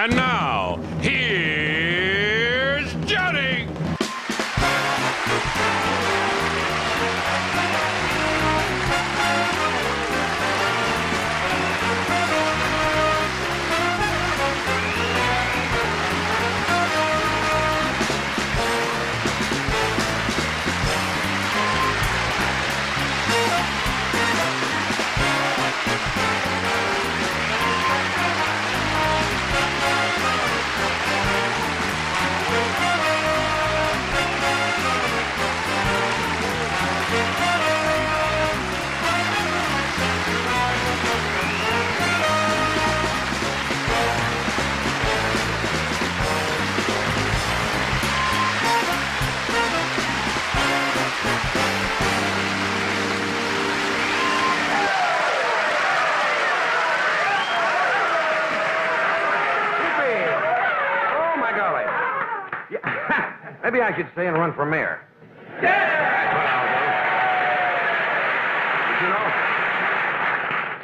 And now, here's Judy! Maybe I should stay and run for mayor. Yeah! That's what I'll do. Did you know?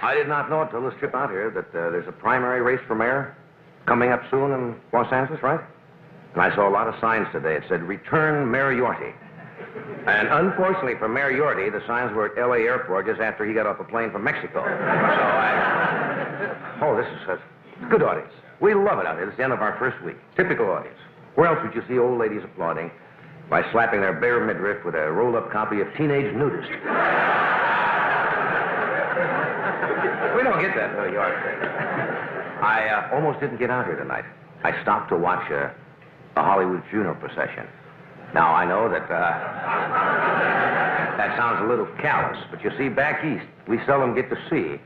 I did not know until this trip out here that there's a primary race for mayor coming up soon in Los Angeles, right? And I saw a lot of signs today. It said, "Return Mayor Yorty." And unfortunately for Mayor Yorty, the signs were at L.A. airport just after he got off a plane from Mexico. Oh, this is a good audience. We love it out here. It's the end of our first week. Typical audience. Where else would you see old ladies applauding by slapping their bare midriff with a rolled-up copy of Teenage Nudist? We don't get that in New York. I almost didn't get out here tonight. I stopped to watch a Hollywood funeral procession. Now, I know that that sounds a little callous, but you see, back east, we seldom get to see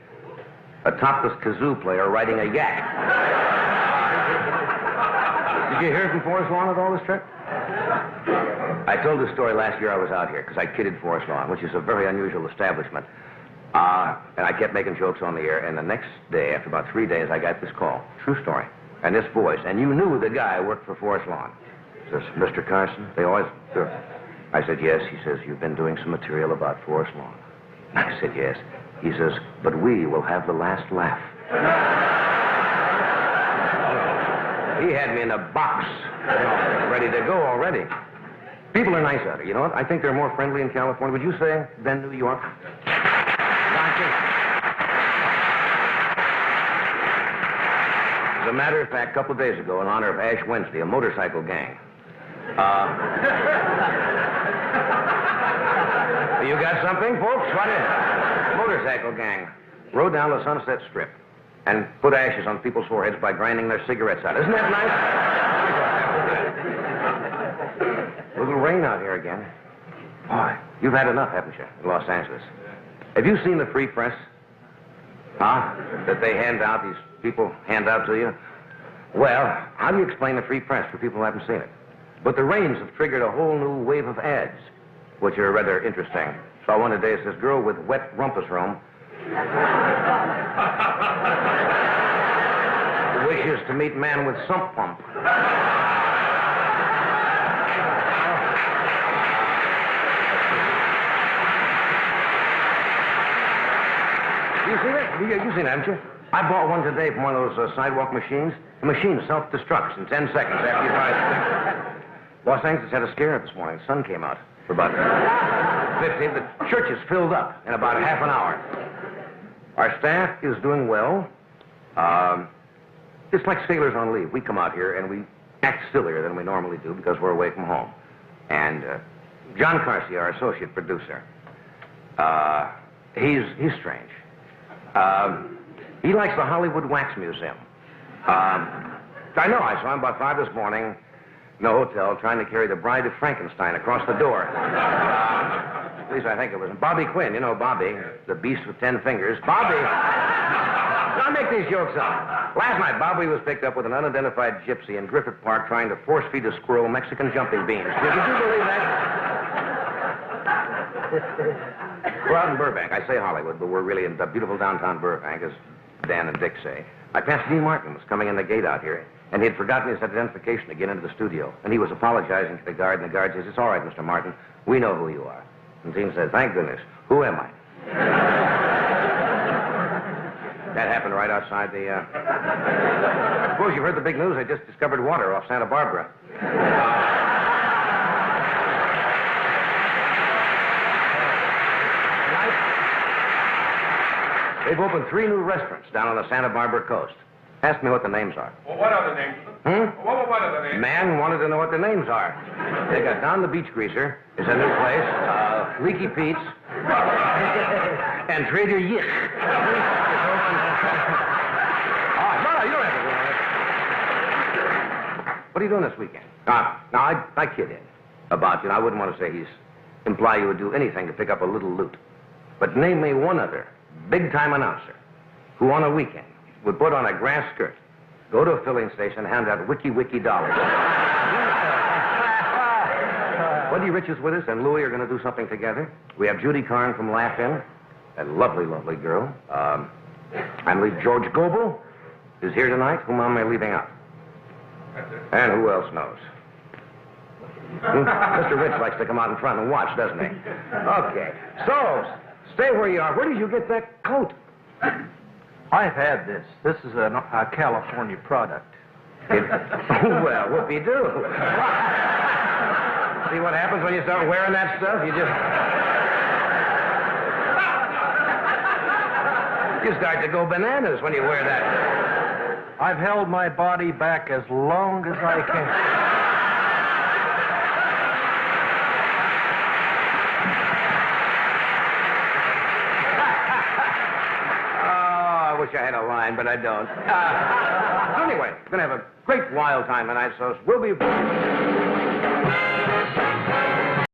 a topless kazoo player riding a yak. Did you hear from Forest Lawn at all this trip? I told this story last year I was out here because I kidded Forest Lawn, which is a very unusual establishment. And I kept making jokes on the air, and the next day, after about 3 days, I got this call. True story. And this voice. And you knew the guy worked for Forest Lawn. He says, "Mr. Carson, they always do." I said, "Yes." He says, "You've been doing some material about Forest Lawn." I said, "Yes." He says, "But we will have the last laugh." He had me in a box, ready to go already. People are nice out here. You know what? I think they're more friendly in California, would you say, than New York? As a matter of fact, a couple of days ago, in honor of Ash Wednesday, a motorcycle gang. You got something, folks? What is it? Motorcycle gang rode down the Sunset Strip and put ashes on people's foreheads by grinding their cigarettes out. Isn't that nice? A little rain out here again. Boy, you've had enough, haven't you, in Los Angeles? Have you seen the free press? Huh? That they hand out, these people hand out to you? Well, how do you explain the free press for people who haven't seen it? But the rains have triggered a whole new wave of ads, which are rather interesting. Saw one today, it says, "Girl with wet rumpus room wishes to meet man with sump pump." You seen it? You've seen it, haven't you? I bought one today from one of those sidewalk machines. The machine self-destructs in 10 seconds after you buy it. Los Angeles had a scare this morning. The sun came out for about 15. The church is filled up in about half an hour. Our staff is doing well. It's like sailors on leave. We come out here and we act sillier than we normally do because we're away from home. And John Carsey, our associate producer, he's strange. He likes the Hollywood Wax Museum. I know, I saw him about 5 this morning in the hotel trying to carry the Bride of Frankenstein across the door. At least I think it was. Bobby Quinn, you know Bobby, the beast with 10 fingers. Bobby! Don't make these jokes up. Last night, Bobby was picked up with an unidentified gypsy in Griffith Park trying to force-feed a squirrel Mexican jumping beans. Did you believe that? We're out in Burbank. I say Hollywood, but we're really in the beautiful downtown Burbank, as Dan and Dick say. I passed Dean Martin was coming in the gate out here, and he had forgotten his identification to get into the studio. And he was apologizing to the guard, and the guard says, "It's all right, Mr. Martin. We know who you are." And Dean said, "Thank goodness. Who am I?" That happened right outside the, I suppose you've heard the big news. I just discovered water off Santa Barbara. They've opened 3 new restaurants down on the Santa Barbara coast. Ask me what the names are. Well, what are the names? What are the names? Man wanted to know what the names are. They got Down the Beach Greaser. It's a new place. Leaky Pete's. And Trader Yich. No, you don't have to go on it. What are you doing this weekend? Now, I kid him about you. I wouldn't want to say imply you would do anything to pick up a little loot. But name me one other big-time announcer who on a weekend would put on a grass skirt, go to a filling station, hand out wiki dollars. Buddy Rich is with us, and Louie are going to do something together. We have Judy Carne from Laugh-In, a lovely, lovely girl. I believe George Gobel is here tonight. Whom am I leaving out? And who else knows? Mr. Rich likes to come out in front and watch, doesn't he? Okay. So, stay where you are. Where did you get that coat? I've had this. This is a California product. Well, whoopee-doo. See what happens when you start wearing that stuff? You start to go bananas when you wear that. I've held my body back as long as I can. I wish I had a line, but I don't. So anyway, we're going to have a great wild time tonight, so we'll be...